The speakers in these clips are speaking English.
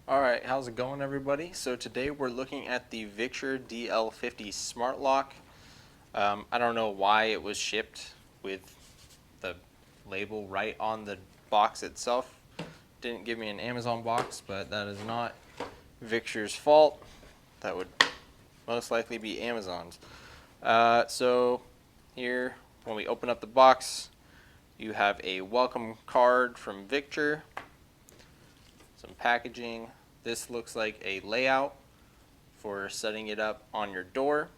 Alright, how's it going everybody? So today we're looking at the Victure DL50 Smart Lock. I don't know why it was shipped with the label right on the box itself. Didn't give me an Amazon box, but that is not Victure's fault. That would most likely be Amazon's. So here, when we open up the box, you have a welcome card from Victure, some packaging. This looks like a layout for setting it up on your door.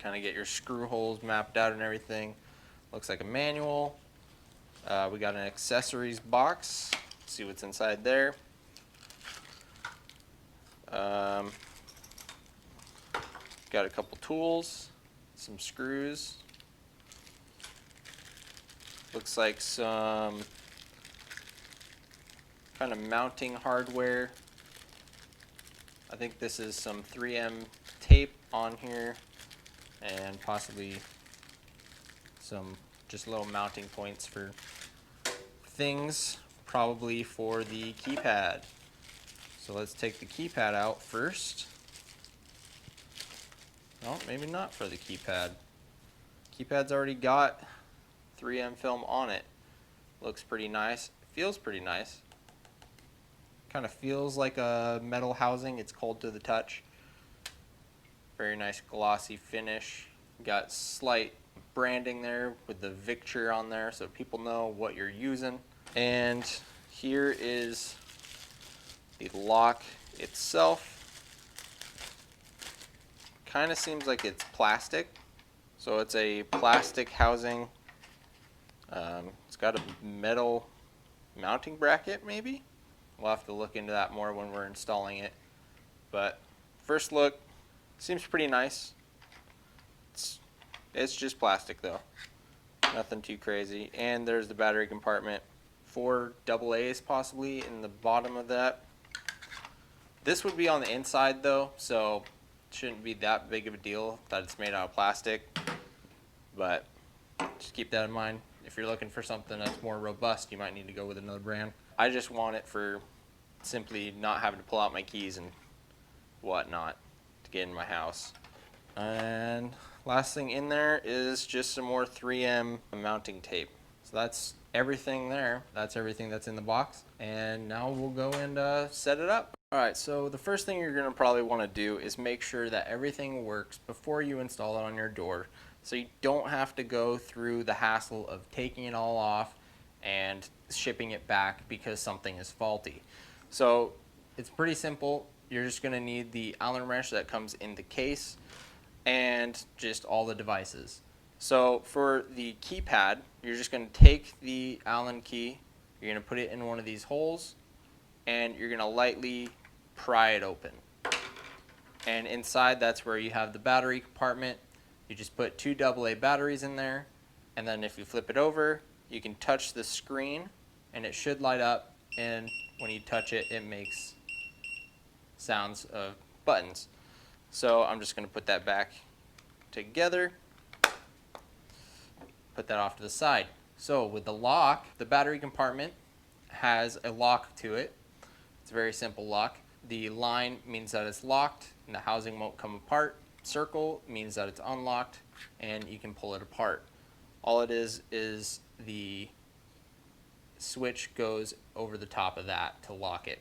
Kind of get your screw holes mapped out and everything. Looks like a manual. We got an accessories box. See what's inside there. Got a couple tools, some screws. Looks like some kind of mounting hardware. I think this is some 3M tape on here and possibly some just little mounting points for things, probably for the keypad. So let's take the keypad out first. No, maybe not for the keypad. Keypad's already got 3M film on it. Looks pretty nice. Feels pretty nice. Kind of feels like a metal housing. It's cold to the touch. Very nice glossy finish. Got slight branding there with the Victure on there so people know what you're using. And here is the lock itself. Kind of seems like it's plastic. So it's a plastic housing. It's got a metal mounting bracket maybe. We'll have to look into that more when we're installing it. But first look, seems pretty nice. It's just plastic though. Nothing too crazy. And there's the battery compartment. 4 AA's possibly in the bottom of that. This would be on the inside though, so it shouldn't be that big of a deal that it's made out of plastic. But just keep that in mind. If you're looking for something that's more robust, you might need to go with another brand. I just want it for simply not having to pull out my keys and whatnot to get in my house. And last thing in there is just some more 3M mounting tape. So that's everything there. That's everything that's in the box. And now we'll go and set it up. Alright, so the first thing you're going to probably want to do is make sure that everything works before you install it on your door, so you don't have to go through the hassle of taking it all off and shipping it back because something is faulty. So it's pretty simple. You're just going to need the Allen wrench that comes in the case and just all the devices. So for the keypad, you're just going to take the Allen key, you're going to put it in one of these holes, and you're going to lightly pry it open. And inside, that's where you have the battery compartment. You just put 2 AA batteries in there, and then if you flip it over, you can touch the screen and it should light up, and when you touch it, it makes sounds of buttons. So I'm just going to put that back together, put that off to the side. So with the lock, the battery compartment has a lock to it. It's a very simple lock. The line means that it's locked and the housing won't come apart. Circle means that it's unlocked and you can pull it apart. All it is the switch goes over the top of that to lock it.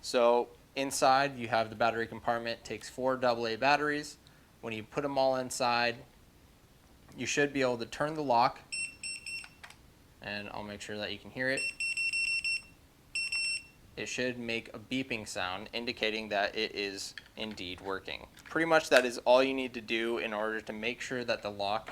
So inside you have the battery compartment. It takes 4 AA batteries. When you put them all inside, you should be able to turn the lock, and I'll make sure that you can hear it. It should make a beeping sound indicating that it is indeed working. Pretty much that is all you need to do in order to make sure that the lock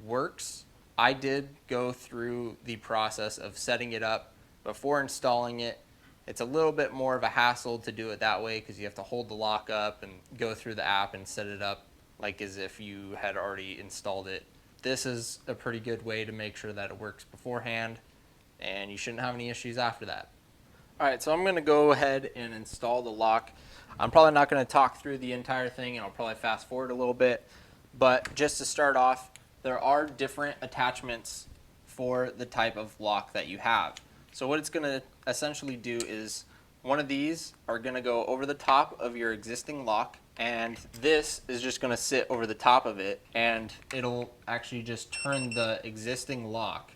works. I did go through the process of setting it up before installing it. It's a little bit more of a hassle to do it that way because you have to hold the lock up and go through the app and set it up like as if you had already installed it. This is a pretty good way to make sure that it works beforehand, and you shouldn't have any issues after that. Alright, so I'm going to go ahead and install the lock. I'm probably not going to talk through the entire thing, and I'll probably fast forward a little bit. But just to start off, there are different attachments for the type of lock that you have. So what it's going to essentially do is One of these are going to go over the top of your existing lock, and this is just going to sit over the top of it, and it'll actually just turn the existing lock.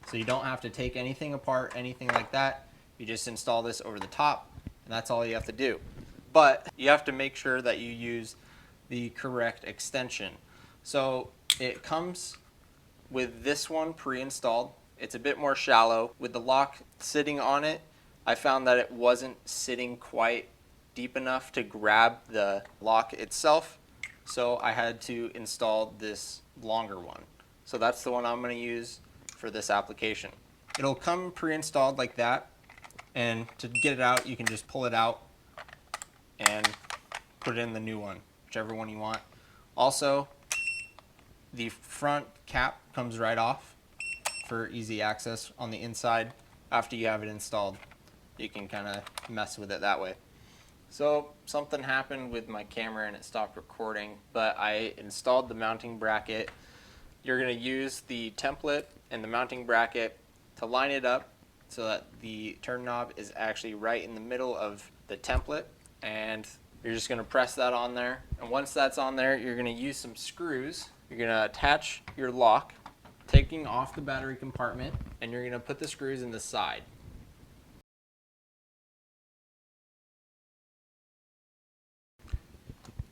So you don't have to take anything apart, anything like that. You just install this over the top, and that's all you have to do. But you have to make sure that you use the correct extension. So it comes with this one pre-installed. It's a bit more shallow. With the lock sitting on it, I found that it wasn't sitting quite deep enough to grab the lock itself, so I had to install this longer one. So that's the one I'm going to use for this application. It'll come pre-installed like that, and to get it out, you can just pull it out and put it in the new one, whichever one you want. Also, the front cap comes right off for easy access on the inside. After you have it installed, you can kind of mess with it that way. So something happened with my camera and it stopped recording, but I installed the mounting bracket. You're going to use the template and the mounting bracket to line it up so that the turn knob is actually right in the middle of the template, and you're just going to press that on there. And once that's on there, you're going to use some screws. You're going to attach your lock, taking off the battery compartment, and you're going to put the screws in the side.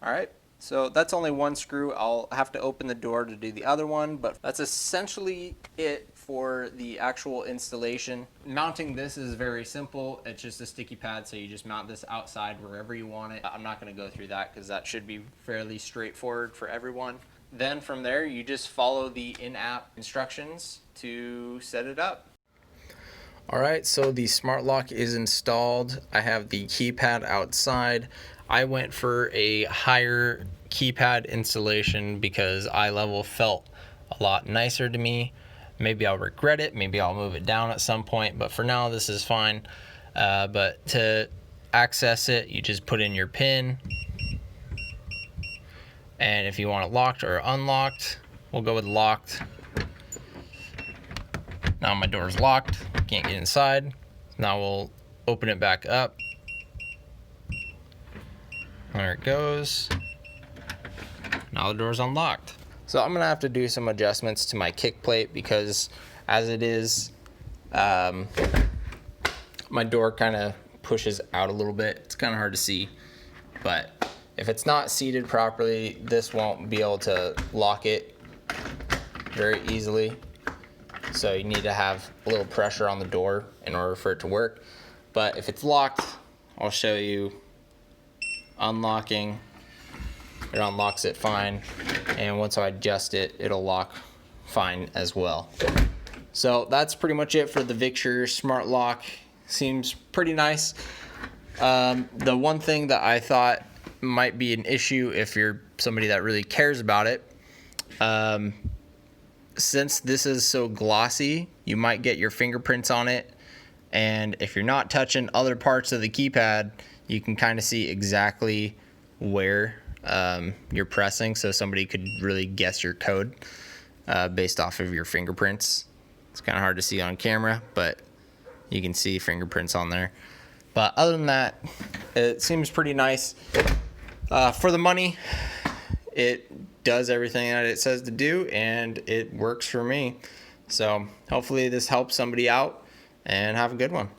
Alright, so that's only one screw. I'll have to open the door to do the other one, but that's essentially it for the actual installation. Mounting this is very simple. It's just a sticky pad, so you just mount this outside wherever you want it. I'm not going to go through that because that should be fairly straightforward for everyone. Then from there, you just follow the in-app instructions to set it up. Alright, so the smart lock is installed. I have the keypad outside. I went for a higher keypad installation because eye level felt a lot nicer to me. Maybe I'll regret it, maybe I'll move it down at some point, but for now this is fine. But to access it, you just put in your PIN, and if you want it locked or unlocked, we'll go with locked. Now my door's locked, can't get inside. Now we'll open it back up. There it goes. Now the door's unlocked. So I'm gonna have to do some adjustments to my kick plate because as it is, my door kind of pushes out a little bit. It's kind of hard to see, but if it's not seated properly, this won't be able to lock it very easily. So you need to have a little pressure on the door in order for it to work. But if it's locked, I'll show you unlocking. It unlocks it fine, and once I adjust it, it'll lock fine as well. So that's pretty much it for the Victure Smart Lock. Seems pretty nice. The one thing that I thought might be an issue if you're somebody that really cares about it, since this is so glossy, you might get your fingerprints on it, and if you're not touching other parts of the keypad, you can kind of see exactly where you're pressing, so somebody could really guess your code based off of your fingerprints. It's kind of hard to see on camera, but you can see fingerprints on there. But other than that, it seems pretty nice. For the money, it does everything that it says to do, and it works for me. So hopefully this helps somebody out, and have a good one.